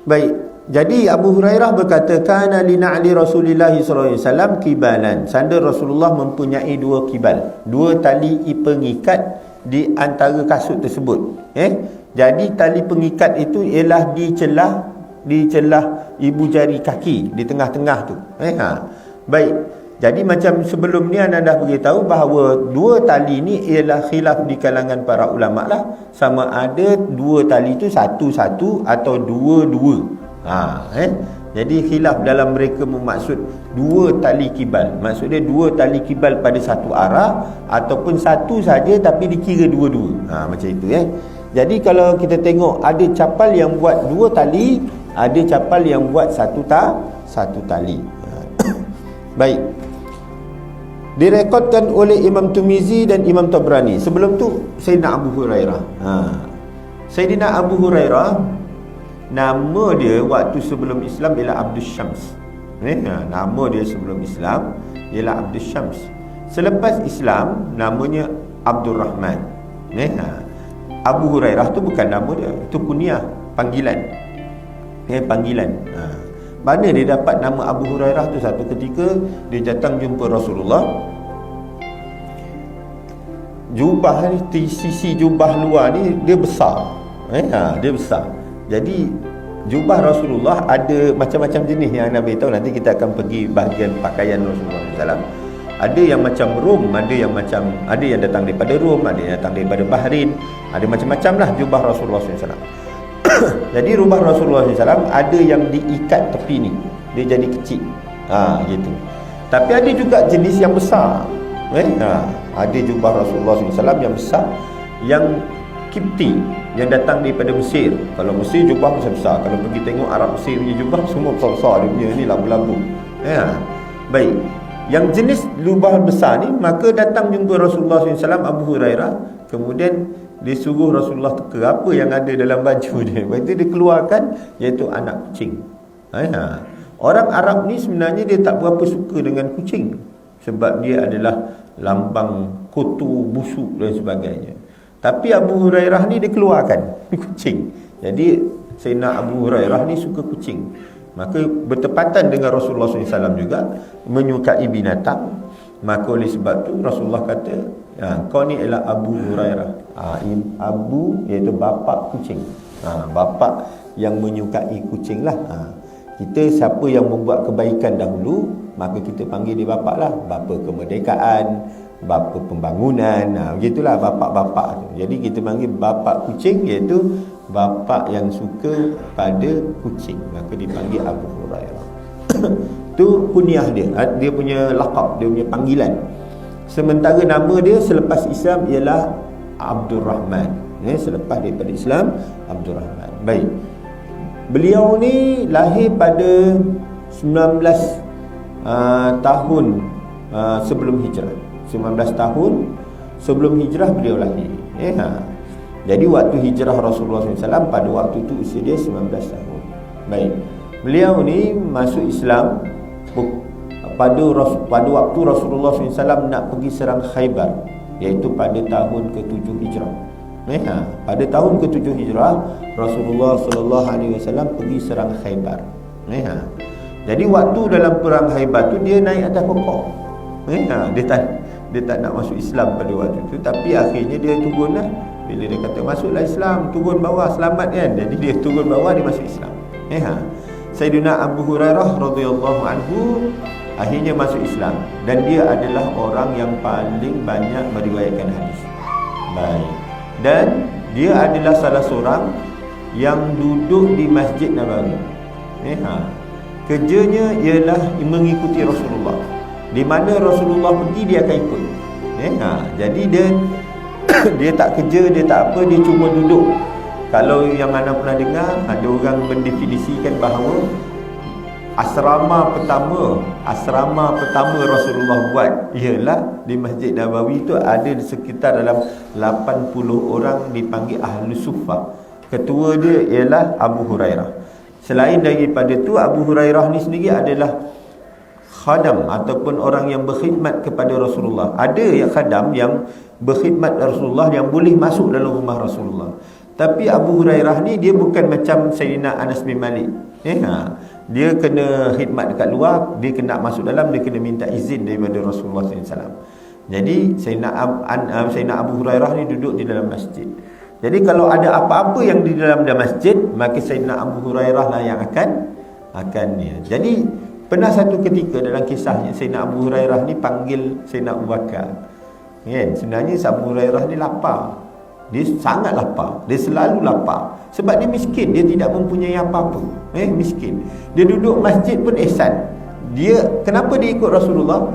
Baik. Jadi Abu Hurairah berkata, kana li na'li Rasulillah sallallahu alaihi wasallam kibalan. Sandal Rasulullah mempunyai dua kibal, dua tali pengikat di antara kasut tersebut. Jadi tali pengikat itu ialah di celah ibu jari kaki, di tengah-tengah tu. Baik. Jadi macam sebelum ni anda dah beritahu bahawa dua tali ni ialah khilaf di kalangan para ulama lah, sama ada dua tali tu satu-satu atau dua-dua. Jadi khilaf dalam mereka memaksud dua tali kibal. Maksudnya dua tali kibal pada satu arah ataupun satu saja tapi dikira dua-dua. Macam itu Jadi kalau kita tengok, ada capal yang buat dua tali, ada capal yang buat satu tali. Baik. Direkodkan oleh Imam Tirmizi dan Imam Tabrani. Sebelum tu Sayyidina Abu Hurairah. Sayyidina Abu Hurairah, nama dia waktu sebelum Islam ialah Abdul Syams. Nama dia sebelum Islam ialah Abdul Syams. Selepas Islam namanya Abdul Rahman. Abu Hurairah tu bukan nama dia, itu kunyah, panggilan. Panggilan. Mana dia dapat nama Abu Hurairah tu? Satu ketika dia datang jumpa Rasulullah. Jubah ni, sisi jubah luar ni dia besar. Dia besar. Jadi jubah Rasulullah ada macam-macam jenis yang anda beritahu. Nanti kita akan pergi bahagian pakaian Rasulullah SAW. Ada yang macam Rom, ada yang datang daripada Rom, ada yang datang daripada Bahrain, ada macam-macam lah jubah Rasulullah SAW. Jadi jubah Rasulullah SAW ada yang diikat tepi ni, dia jadi kecil, gitu. Tapi ada juga jenis yang besar. Ada jubah Rasulullah SAW yang besar, yang Kipti, yang datang daripada Mesir. Kalau Mesir jubah besar-besar. Kalau pergi tengok Arab Mesir punya jubah semua besar-besar, dia punya ni labu-labu. Baik. Yang jenis jubah besar ni, maka datang jumpa Rasulullah SAW Abu Hurairah. Kemudian dia suruh Rasulullah teka apa yang ada dalam baju dia. Lepas itu dia keluarkan, iaitu anak kucing. Orang Arab ni sebenarnya dia tak berapa suka dengan kucing, sebab dia adalah lambang kotor, busuk dan sebagainya. Tapi Abu Hurairah ni dia keluarkan kucing. Jadi Sayyidina Abu Hurairah ni suka kucing. Maka bertepatan dengan Rasulullah SAW juga menyukai binatang. Maka oleh sebab tu Rasulullah kata, kau ni ialah Abu Hurairah. Abu iaitu bapa kucing. Bapa yang menyukai kucing lah. Kita siapa yang membuat kebaikan dahulu, maka kita panggil dia bapa lah. Bapa kemerdekaan, bapa pembangunan, begitulah bapa-bapa tu. Jadi kita panggil bapa kucing, iaitu bapa yang suka pada kucing, maka dipanggil Abu Hurairah. Tu kunyah dia, dia punya laqab, dia punya panggilan. Sementara nama dia selepas Islam ialah Abdul Rahman. Selepas daripada Islam, Abdul Rahman. Baik. Beliau ni lahir pada 19 tahun sebelum hijrah. 19 tahun sebelum hijrah beliau lahir. Jadi waktu hijrah Rasulullah SAW, pada waktu itu usia dia 19 tahun. Baik. Beliau ni masuk Islam pada waktu Rasulullah SAW nak pergi serang Khaybar, iaitu pada tahun ke-7 hijrah. Pada tahun ke-7 hijrah Rasulullah SAW pergi serang Khaybar. Jadi waktu dalam perang Khaybar tu dia naik atas pokok. Dia tak nak masuk Islam pada waktu itu, tapi akhirnya dia turun lah. Bila dia kata masuklah Islam, turun bawah selamat kan. Jadi dia turun bawah, dia masuk Islam. Sayyidina Abu Hurairah radhiyallahu anhu akhirnya masuk Islam, dan dia adalah orang yang paling banyak meriwayatkan hadis. Baik. Dan dia adalah salah seorang yang duduk di Masjid Nabawi. Kerjanya ialah mengikuti Rasulullah. Di mana Rasulullah pergi dia akan ikut. Jadi dia tak kerja, dia tak apa, dia cuma duduk. Kalau yang anda pernah dengar, ada orang mendefinisikan bahawa asrama pertama Rasulullah buat ialah di Masjid Nabawi. Itu ada sekitar dalam 80 orang dipanggil Ahlus Suffah. Ketua dia ialah Abu Hurairah. Selain daripada itu, Abu Hurairah ni sendiri adalah khadam ataupun orang yang berkhidmat kepada Rasulullah. Ada yang khadam yang berkhidmat Rasulullah yang boleh masuk dalam rumah Rasulullah. Tapi Abu Hurairah ni dia bukan macam Sayyidina Anas bin Malik. Dia kena khidmat dekat luar, dia kena masuk dalam, dia kena minta izin daripada Rasulullah SAW. Jadi Sayyidina Abu Hurairah ni duduk di dalam masjid. Jadi kalau ada apa-apa yang di dalam masjid, maka Sayyidina Abu Hurairah lah yang akan dia. Jadi pernah satu ketika dalam kisahnya, Sayyidina Abu Hurairah ni panggil Sayyidina Abu Bakar. Sebenarnya Abu Hurairah ni lapar. Dia sangat lapar. Dia selalu lapar. Sebab dia miskin. Dia tidak mempunyai apa-apa. Miskin. Dia duduk masjid pun ihsan. Kenapa dia ikut Rasulullah?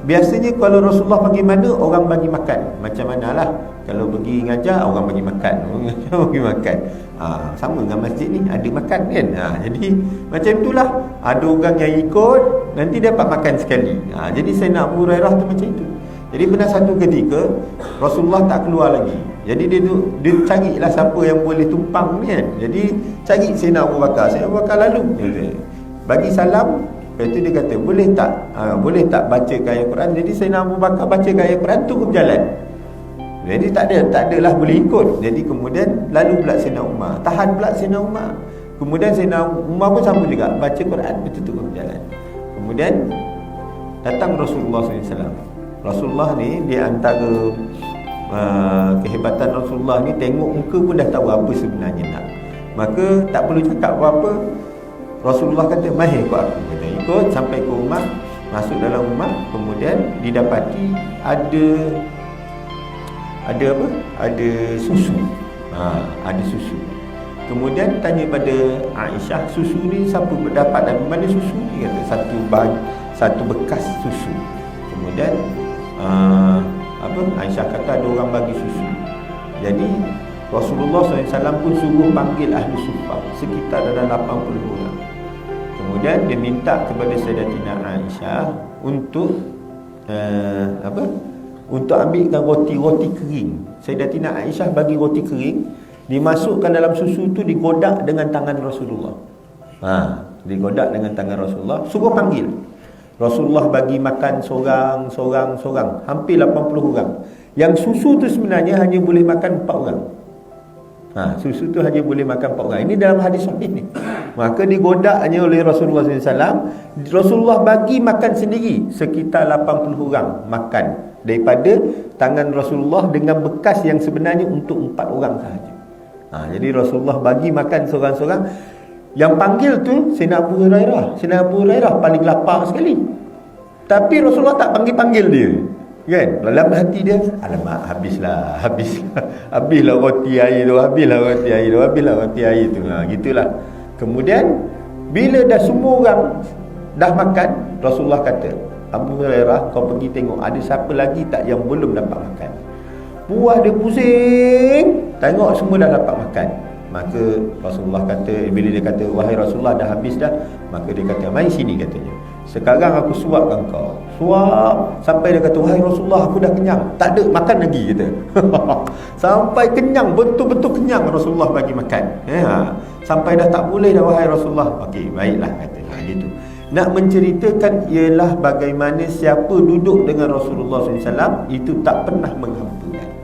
Biasanya kalau Rasulullah pergi mana, orang bagi makan. Macam manalah. Kalau pergi ngajar, orang bagi makan. Orang ngajar bagi makan. Sama dengan masjid ni, ada makan kan. Jadi macam itulah. Ada orang yang ikut, nanti dapat makan sekali. Jadi Sayyidina Abu Hurairah tu macam itu. Jadi pernah satu ketika Rasulullah tak keluar lagi. Jadi dia carilah siapa yang boleh tumpang ni kan. Jadi cari Sayyidina Abu Bakar. Sayyidina Abu Bakar lalu bagi salam. Lepas tu dia kata, boleh tak bacakan ayat Quran. Jadi Sayyidina Abu Bakar bacakan ayat Quran, terus berjalan. Jadi tak adalah boleh ikut. Jadi kemudian lalu pula Sayyidina Umar, tahan pula Sayyidina Umar. Kemudian Sayyidina Umar pun sama juga, baca Quran, itu terus berjalan. Kemudian datang Rasulullah SAW. Rasulullah ni, di antara kehebatan Rasulullah ni, tengok muka pun dah tahu apa sebenarnya nak. Maka tak perlu cakap apa-apa. Rasulullah kata, mahir ikut aku. Kata, ikut sampai ke rumah. Masuk dalam rumah. Kemudian didapati ada apa? Ada susu. Ada susu. Kemudian tanya pada Aisyah, susu ni siapa berdapat dan mana susu ni? Kata, satu bekas susu. Kemudian Aisyah kata ada orang bagi susu. Jadi Rasulullah SAW pun suruh panggil ahli suffah, sekitar dalam 80 orang. Kemudian dia minta kepada Sayyidatina Aisyah untuk untuk ambilkan roti kering. Sayyidatina Aisyah bagi roti kering, dimasukkan dalam susu tu, digodak dengan tangan Rasulullah. Digodak dengan tangan Rasulullah, suruh panggil. Rasulullah bagi makan seorang, hampir 80 orang. Yang susu tu sebenarnya hanya boleh makan 4 orang. Susu tu hanya boleh makan 4 orang. Ini dalam hadis sahih ni. Maka digodaknya oleh Rasulullah SAW. Rasulullah bagi makan sendiri sekitar 80 orang makan daripada tangan Rasulullah dengan bekas yang sebenarnya untuk 4 orang sahaja. Jadi Rasulullah bagi makan seorang-seorang. Yang panggil tu Sayyidina Abu Hurairah. Sayyidina Abu Hurairah paling lapar sekali. Tapi Rasulullah tak panggil-panggil dia. Kan? Dalam hati dia, alamak, habislah roti air tu, habislah roti air tu. Gitulah. Kemudian bila dah semua orang dah makan, Rasulullah kata, Abu Hurairah, kau pergi tengok ada siapa lagi tak yang belum dapat makan. Buah dia pusing, tengok semua dah dapat makan. Maka Rasulullah kata, bila dia kata, wahai Rasulullah, dah habis dah. Maka dia kata, mari sini, katanya. Sekarang aku suapkan kau. Suap sampai dia kata, wahai Rasulullah, aku dah kenyang. Tak ada, makan lagi, kata. Sampai kenyang, betul-betul kenyang Rasulullah bagi makan. Sampai dah tak boleh dah, wahai Rasulullah. Okey, baiklah, kata. Gitu. Nak menceritakan ialah bagaimana siapa duduk dengan Rasulullah SAW itu tak pernah menghampa.